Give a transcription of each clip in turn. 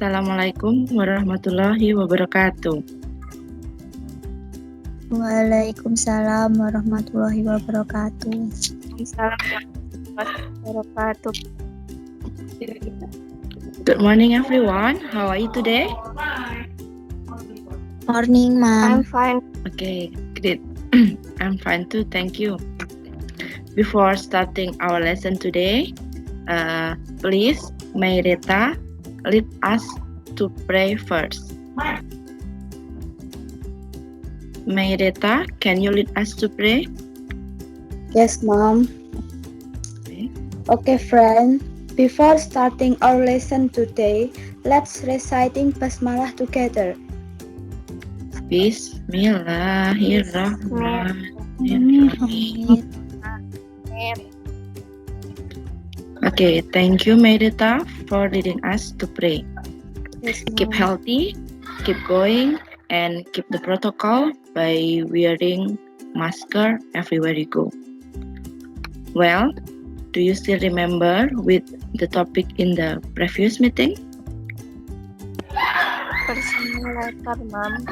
Assalamualaikum warahmatullahi wabarakatuh. Waalaikumsalam warahmatullahi wabarakatuh. Wabarakatuh. Good morning, everyone. How are you today? Morning, I'm Ma'am. fine. Okay, great. I'm fine too, thank you. Before starting our lesson today, please, may Rita lead us to pray first. May Rita, can you lead us to pray? Yes, Mom. Okay. Okay, friend. Before starting our lesson today, let's reciting basmalah together. Bismillahirrahmanirrahim. Okay, thank you, Merita, for leading us to pray. Yes, Keep healthy, keep going, and keep the protocol by wearing mask everywhere you go. Well, do you still remember with the topic in the previous meeting? Personal letter, Mom.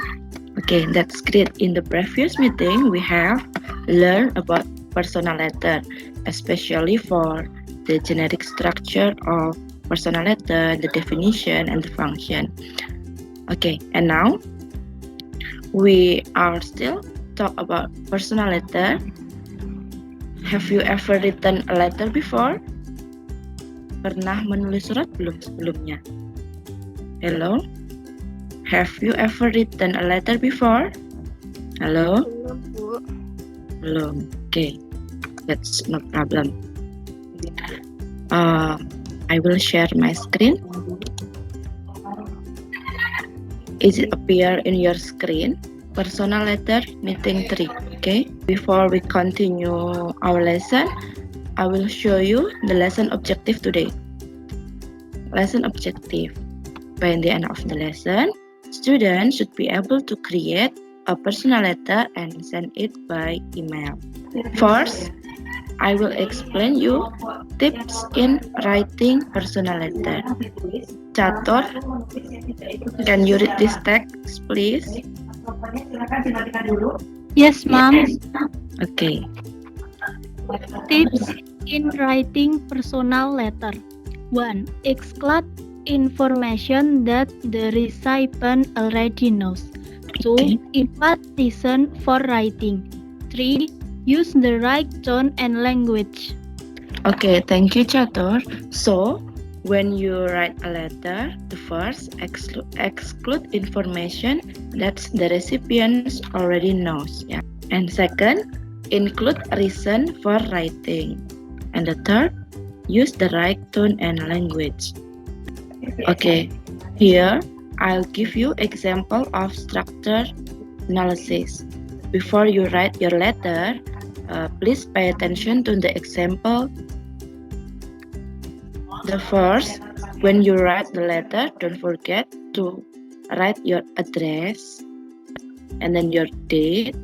Okay, that's great. In the previous meeting, we have learned about personal letter, especially for the generic structure of personal letter, the definition, and the function. Okay, and now we are still talk about personal letter. Have you ever written a letter before? Pernah menulis surat belum sebelumnya? Hello? Have you ever written a letter before? Hello? Belum, Bu. Belum. Okay, that's no problem. I will share my screen. Is it appear in your screen? Personal letter meeting 3. Okay, before we continue our lesson, I will show you the lesson objective today. Lesson objective. By the end of the lesson, students should be able to create a personal letter and send it by email. First, I will explain you tips in writing personal letter. Catur, can you read this text, please? Yes, Mom. Okay. Tips in writing personal letter. 1. Exclude information that the recipient already knows. 2. Okay. Invite reason for writing. 3. Use the right tone and language. Okay, thank you, Catur. So, when you write a letter, the first exclude information that the recipient already knows. Yeah. And second, include reason for writing. And the third, use the right tone and language. Okay, here I'll give you example of structure analysis. Before you write your letter, please pay attention to the example. The first, when you write the letter, don't forget to write your address and then your date,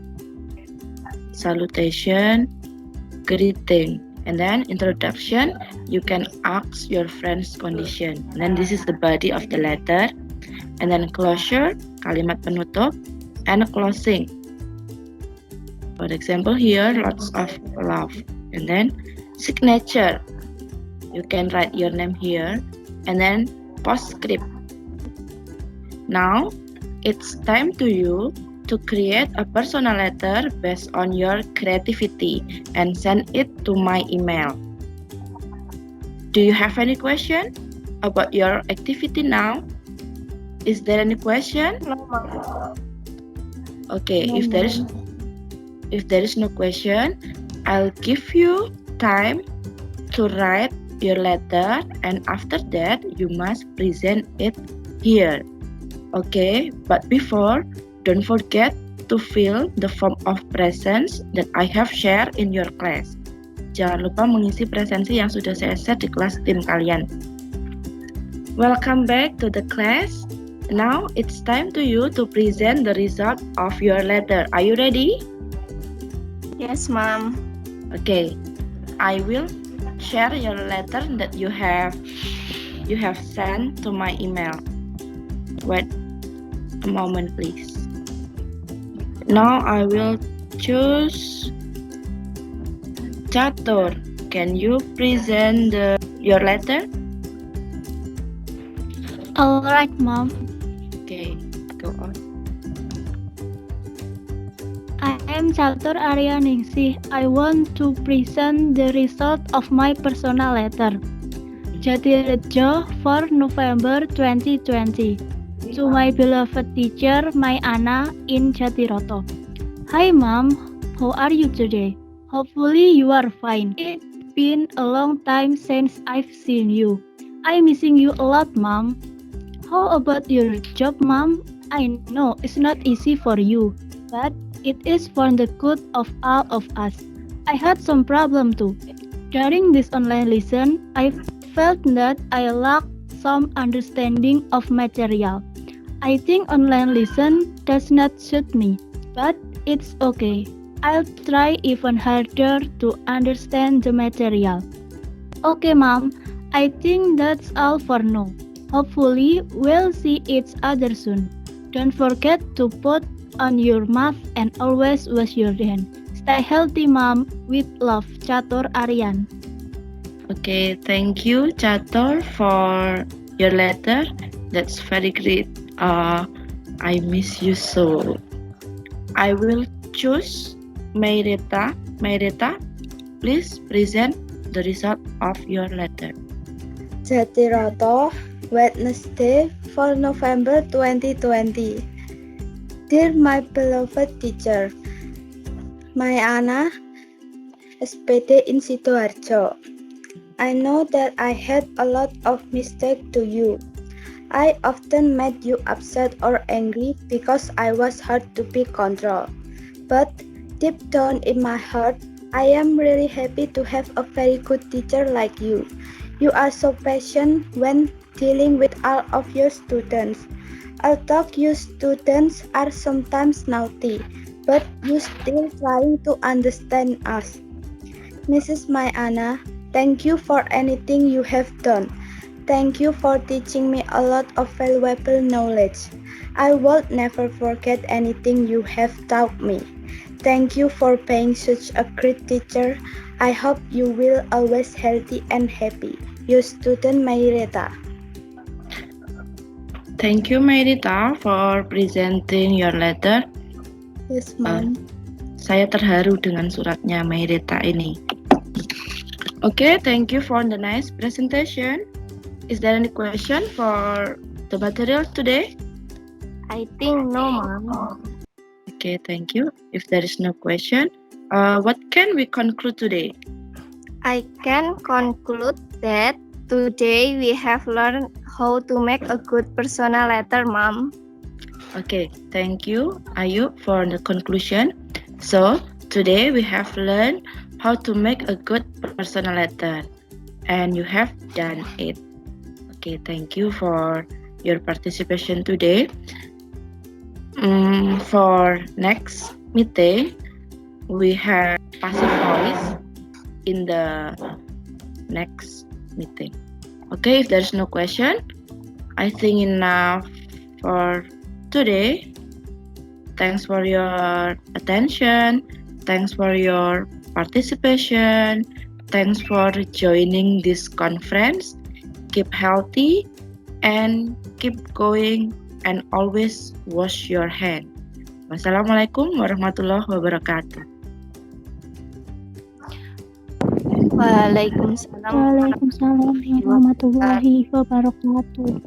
salutation, greeting, and then introduction. You can ask your friend's condition. And then this is the body of the letter. And then closure, kalimat penutup, and closing. For example, here, lots of love. And then signature. You can write your name here, and then postscript. Now, it's time to you to create a personal letter based on your creativity and send it to my email. Do you have any question about your activity now? Is there any question? No, Mom. Okay, No, if there is no question, I'll give you time to write your letter, and after that you must present it here. Okay, but before, don't forget to fill the form of presents that I have shared in your class. Jangan lupa mengisi presensi yang sudah saya share di kelas tim kalian. Welcome back to the class. Now it's time to you to present the result of your letter. Are you ready? Yes, Mom. Okay, I will share your letter that you have sent to my email. Wait a moment, please. Now I will choose Catur. Can you present your letter? Alright, Mom. Okay, go on. I am Catur Aryaningsih. I want to present the result of my personal letter. Jatirejo for November 2020. To my beloved teacher, my Anna in Jatiroto. Hi Mom, how are you today? Hopefully you are fine. It's been a long time since I've seen you. I'm missing you a lot, Mom. How about your job, Mom? I know it's not easy for you, but it is for the good of all of us. I had some problem too. During this online lesson, I felt that I lacked some understanding of material. I think online lesson does not suit me, but it's okay. I'll try even harder to understand the material. Okay, Mom, I think that's all for now. Hopefully, we'll see each other soon. Don't forget to put on your mask and always wash your hands. Stay healthy, Mom. With love, Catur Aryan. Okay, thank you, Catur, for your letter. That's very great. I miss you so. I will choose Mayreta. Mayreta, please present the result of your letter. Jatiroto, Wednesday, 4 November 2020. Dear my beloved teacher, my Anna, SPD in Sidoarjo. I know that I had a lot of mistakes to you. I often made you upset or angry because I was hard to be controlled. But deep down in my heart, I am really happy to have a very good teacher like you. You are so patient when dealing with all of your students. Although you students are sometimes naughty, but you still trying to understand us. Mrs. Mayana, thank you for anything you have done. Thank you for teaching me a lot of valuable knowledge. I will never forget anything you have taught me. Thank you for being such a great teacher. I hope you will always healthy and happy. Your student Mayreta. Thank you, Mayreta, for presenting your letter. Yes, Mom. Saya terharu dengan suratnya Mayreta ini. Okay, thank you for the nice presentation. Is there any question for the material today? I think no, Mom. Okay, thank you. If there is no question, what can we conclude today? I can conclude that today we have learned how to make a good personal letter, Mom. Okay, thank you, Ayu, for the conclusion. So, today we have learned how to make a good personal letter, and you have done it. Okay, thank you for your participation today. For next meeting, we have passive voice in the next meeting. Okay, if there's no question, I think enough for today. Thanks for your attention. Thanks for your participation. Thanks for joining this conference. Keep healthy and keep going and always wash your hand. Wassalamualaikum warahmatullahi wabarakatuh. Waalaikumsalam. Waalaikumsalam warahmatullahi wabarakatuh.